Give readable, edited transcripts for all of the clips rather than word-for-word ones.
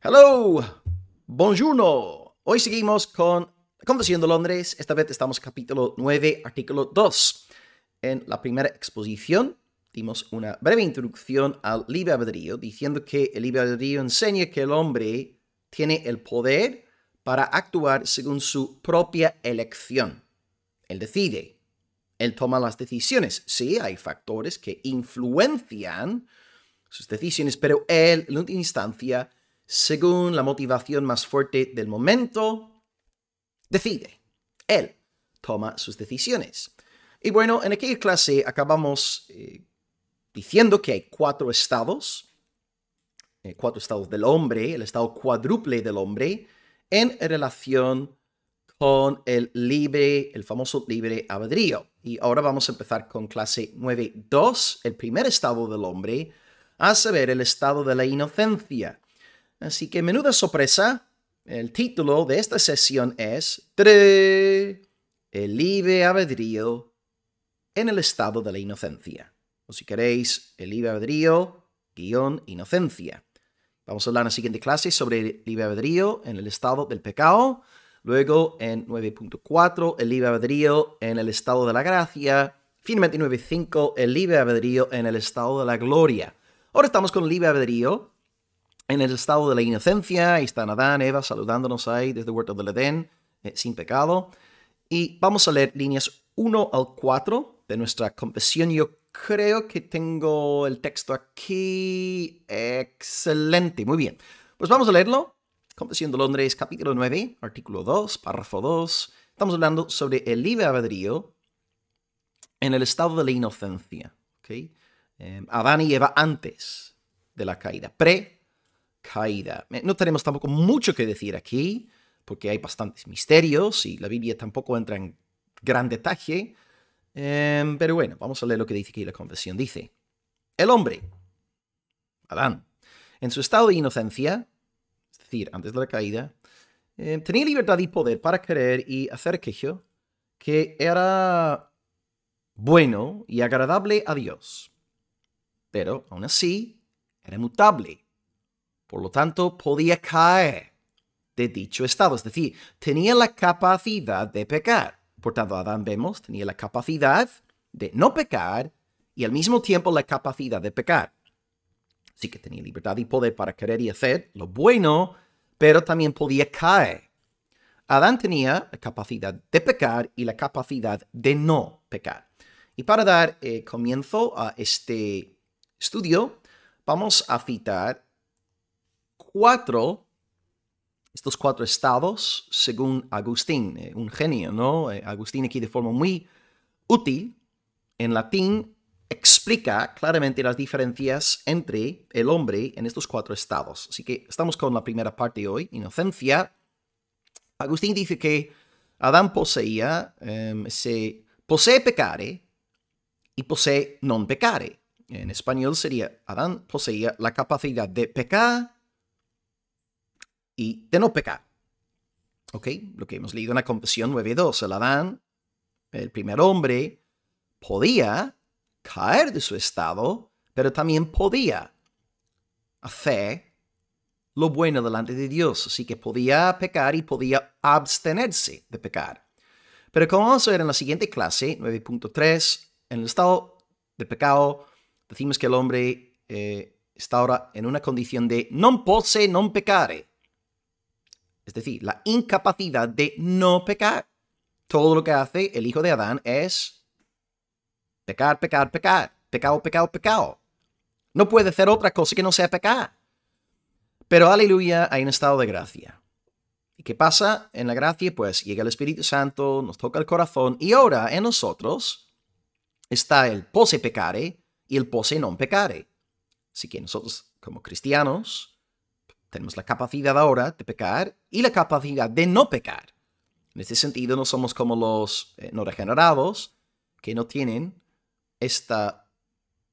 Hello, buongiorno. Hoy seguimos con la Confesión de Londres. Esta vez estamos en capítulo 9, artículo 2. En la primera exposición dimos una breve introducción al libre albedrío, diciendo que el libre albedrío enseña que el hombre tiene el poder para actuar según su propia elección. Él decide, él toma las decisiones. Sí, hay factores que influencian sus decisiones, pero él, en última instancia, según la motivación más fuerte del momento, decide. Él toma sus decisiones. Y bueno, en aquella clase acabamos diciendo que hay cuatro estados del hombre, el estado cuádruple del hombre, en relación con el famoso libre albedrío. Y ahora vamos a empezar con clase 9.2, el primer estado del hombre, a saber, el estado de la inocencia. Así que, menuda sorpresa, el título de esta sesión es el libre albedrío en el estado de la inocencia. O si queréis, el libre albedrío inocencia. Vamos a hablar en la siguiente clase sobre el libre albedrío en el estado del pecado. Luego, en 9.4, el libre albedrío en el estado de la gracia. Finalmente, en 9.5, el libre albedrío en el estado de la gloria. Ahora estamos con el libre albedrío en el estado de la inocencia. Ahí están Adán, Eva saludándonos ahí desde el huerto del Edén, sin pecado. Y vamos a leer líneas 1 al 4 de nuestra confesión. Yo creo que tengo el texto aquí. Excelente, muy bien. Pues vamos a leerlo. Confesión de Londres, capítulo 9, artículo 2, párrafo 2. Estamos hablando sobre el libre albedrío en el estado de la inocencia. ¿Okay? Adán y Eva antes de la caída, pre-caída. No tenemos tampoco mucho que decir aquí, porque hay bastantes misterios y la Biblia tampoco entra en gran detalle. Pero bueno, vamos a leer lo que dice aquí la confesión. Dice, el hombre, Adán, en su estado de inocencia, es decir, antes de la caída, tenía libertad y poder para querer y hacer aquello que era bueno y agradable a Dios. Pero, aún así, era mutable. Por lo tanto, podía caer de dicho estado. Es decir, tenía la capacidad de pecar. Por tanto, Adán, vemos, tenía la capacidad de no pecar y al mismo tiempo la capacidad de pecar. Así que tenía libertad y poder para querer y hacer lo bueno, pero también podía caer. Adán tenía la capacidad de pecar y la capacidad de no pecar. Y para dar comienzo a este estudio, vamos a citar estos cuatro estados según Agustín, un genio, ¿no? Agustín aquí de forma muy útil, en latín, explica claramente las diferencias entre el hombre en estos cuatro estados. Así que estamos con la primera parte hoy, inocencia. Agustín dice que Adán posee pecare y posee non pecare. En español sería, Adán poseía la capacidad de pecar y de no pecar. ¿Ok? Lo que hemos leído en la Confesión 9.2. El Adán, el primer hombre, podía caer de su estado, pero también podía hacer lo bueno delante de Dios. Así que podía pecar y podía abstenerse de pecar. Pero como vamos a ver en la siguiente clase, 9.3, en el estado de pecado, decimos que el hombre está ahora en una condición de non posse non pecare. Es decir, la incapacidad de no pecar. Todo lo que hace el hijo de Adán es pecar, pecar, pecar. Pecado, pecado, pecado. No puede hacer otra cosa que no sea pecar. Pero aleluya, hay un estado de gracia. ¿Y qué pasa en la gracia? Pues llega el Espíritu Santo, nos toca el corazón y ahora en nosotros está el posse pecare y el posse non pecare. Así que nosotros como cristianos tenemos la capacidad ahora de pecar y la capacidad de no pecar. En este sentido, no somos como los no regenerados que no tienen esta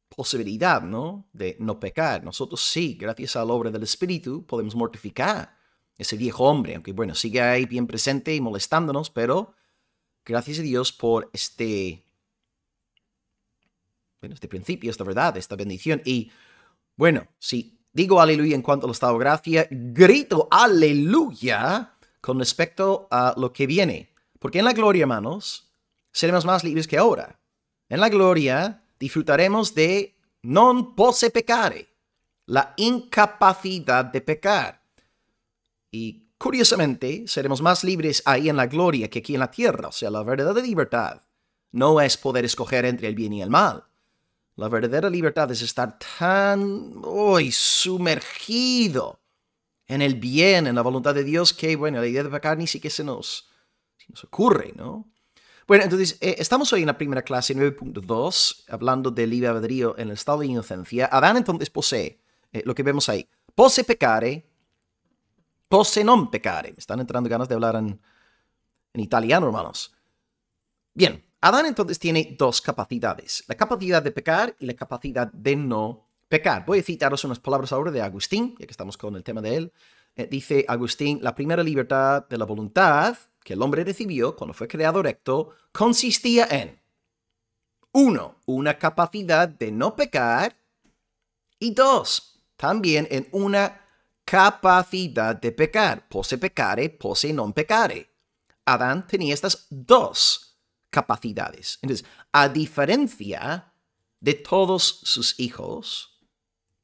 posibilidad, ¿no?, de no pecar. Nosotros sí, gracias a la obra del Espíritu, podemos mortificar ese viejo hombre, aunque bueno, sigue ahí bien presente y molestándonos, pero gracias a Dios por este principio, esta verdad, esta bendición. Y bueno, si digo aleluya en cuanto a la estado de gracia, grito aleluya con respecto a lo que viene. Porque en la gloria, hermanos, seremos más libres que ahora. En la gloria disfrutaremos de non posse peccare, la incapacidad de pecar. Y curiosamente, seremos más libres ahí en la gloria que aquí en la tierra. O sea, la verdadera libertad no es poder escoger entre el bien y el mal. La verdadera libertad es estar tan sumergido en el bien, en la voluntad de Dios, que, bueno, la idea de pecar ni siquiera se nos ocurre, ¿no? Bueno, entonces, estamos hoy en la primera clase 9.2, hablando del libre albedrío en el estado de inocencia. Adán entonces posee, lo que vemos ahí, posse peccare, posse non peccare. Me están entrando ganas de hablar en italiano, hermanos. Bien, Adán entonces tiene dos capacidades, la capacidad de pecar y la capacidad de no pecar. Voy a citaros unas palabras ahora de Agustín, ya que estamos con el tema de él. Dice Agustín, la primera libertad de la voluntad que el hombre recibió cuando fue creado recto consistía en 1. Una capacidad de no pecar y 2. También en una capacidad de pecar, posse peccare, posse non peccare. Adán tenía estas dos capacidades. Entonces, a diferencia de todos sus hijos,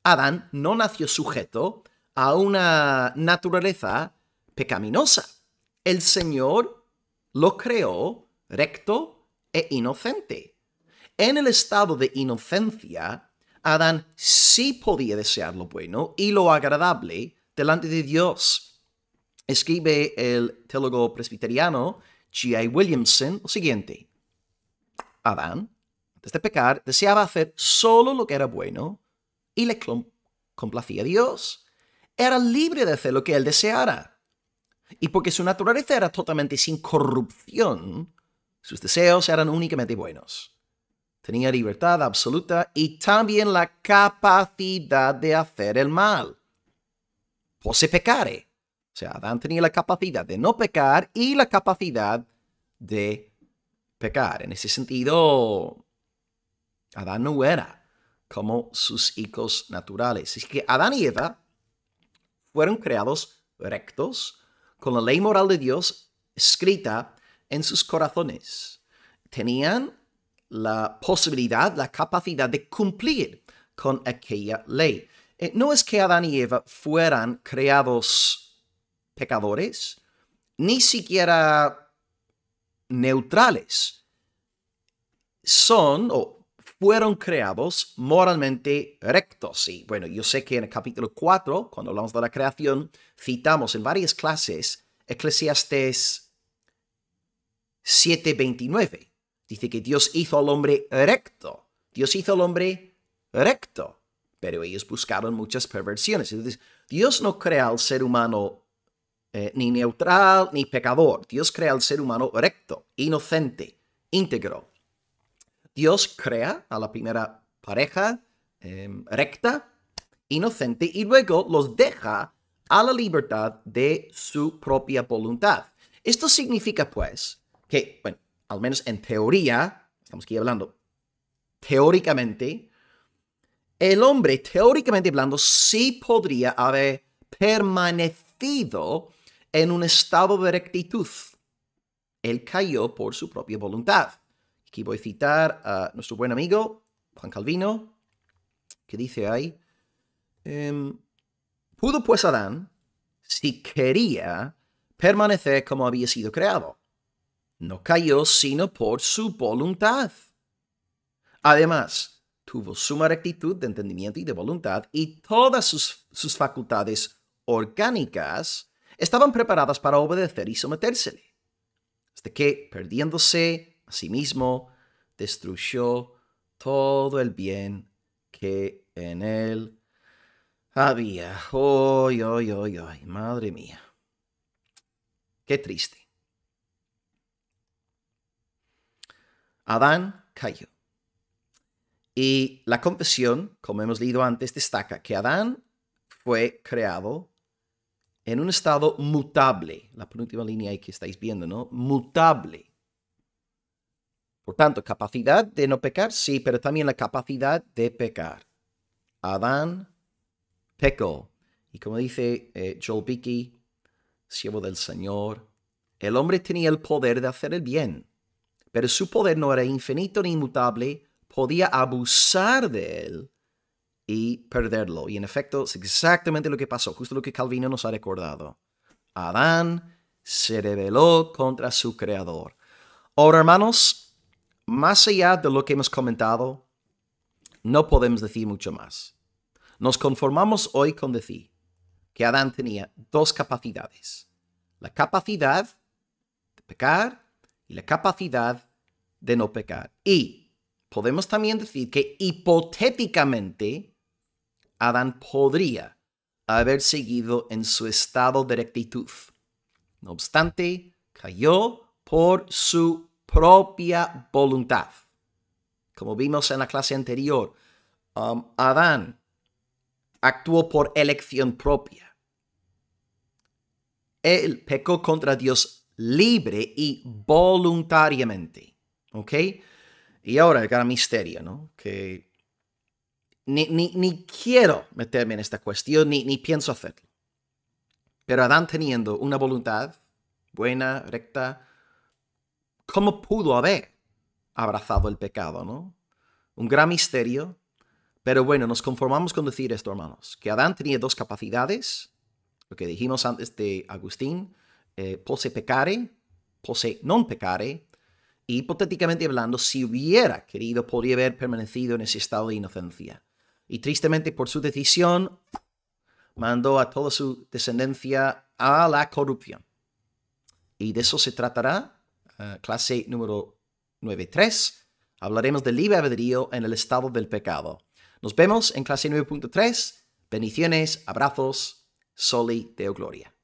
Adán no nació sujeto a una naturaleza pecaminosa. El Señor lo creó recto e inocente. En el estado de inocencia, Adán sí podía desear lo bueno y lo agradable delante de Dios. Escribe el teólogo presbiteriano G.I. Williamson lo siguiente. Adán, antes de pecar, deseaba hacer solo lo que era bueno y le complacía a Dios. Era libre de hacer lo que él deseara. Y porque su naturaleza era totalmente sin corrupción, sus deseos eran únicamente buenos. Tenía libertad absoluta y también la capacidad de hacer el mal. Posse peccare. O sea, Adán tenía la capacidad de no pecar y la capacidad de pecar. En ese sentido, Adán no era como sus hijos naturales. Es que Adán y Eva fueron creados rectos, con la ley moral de Dios escrita en sus corazones. Tenían la posibilidad, la capacidad de cumplir con aquella ley. No es que Adán y Eva fueran creados pecadores, ni siquiera neutrales. Son o fueron creados moralmente rectos. Y bueno, yo sé que en el capítulo 4, cuando hablamos de la creación, citamos en varias clases Eclesiastés 7:29. Dice que Dios hizo al hombre recto. Dios hizo al hombre recto. Pero ellos buscaron muchas perversiones. Entonces, Dios no crea al ser humano ni neutral ni pecador. Dios crea al ser humano recto, inocente, íntegro. Dios crea a la primera pareja recta, inocente, y luego los deja a la libertad de su propia voluntad. Esto significa, pues, que, bueno, al menos en teoría, estamos aquí hablando, teóricamente, el hombre, teóricamente hablando, sí podría haber permanecido en un estado de rectitud. Él cayó por su propia voluntad. Aquí voy a citar a nuestro buen amigo Juan Calvino, que dice ahí, pudo pues Adán, si quería, permanecer como había sido creado. No cayó sino por su voluntad. Además, tuvo suma rectitud de entendimiento y de voluntad, y todas sus facultades orgánicas estaban preparadas para obedecer y sometérsele. Hasta que, perdiéndose a sí mismo, destruyó todo el bien que en él había. ¡Ay, ay, ay, ay! Madre mía. Qué triste. Adán cayó. Y la confesión, como hemos leído antes, destaca que Adán fue creado en un estado mutable. La penúltima línea ahí que estáis viendo, ¿no? Mutable. Por tanto, capacidad de no pecar, sí, pero también la capacidad de pecar. Adán pecó. Y como dice Joel Beakey, siervo del Señor, el hombre tenía el poder de hacer el bien, pero su poder no era infinito ni inmutable, podía abusar de él y perderlo. Y en efecto, es exactamente lo que pasó, justo lo que Calvino nos ha recordado. Adán se rebeló contra su creador. Ahora, hermanos, más allá de lo que hemos comentado, no podemos decir mucho más. Nos conformamos hoy con decir que Adán tenía dos capacidades. La capacidad de pecar y la capacidad de no pecar. Y podemos también decir que hipotéticamente Adán podría haber seguido en su estado de rectitud. No obstante, cayó por su propia voluntad. Como vimos en la clase anterior, Adán actuó por elección propia. Él pecó contra Dios libre y voluntariamente. ¿Ok? Y ahora el gran misterio, ¿no? Que ni quiero meterme en esta cuestión, ni pienso hacerlo. Pero Adán, teniendo una voluntad buena, recta, ¿cómo pudo haber abrazado el pecado, no? Un gran misterio. Pero bueno, nos conformamos con decir esto, hermanos, que Adán tenía dos capacidades, lo que dijimos antes de Agustín, posse peccare, posse non peccare, y hipotéticamente hablando, si hubiera querido, podría haber permanecido en ese estado de inocencia. Y tristemente, por su decisión, mandó a toda su descendencia a la corrupción. Y de eso se tratará, clase número 9.3. Hablaremos del libre albedrío en el estado del pecado. Nos vemos en clase 9.3. Bendiciones, abrazos, soli Deo Gloria.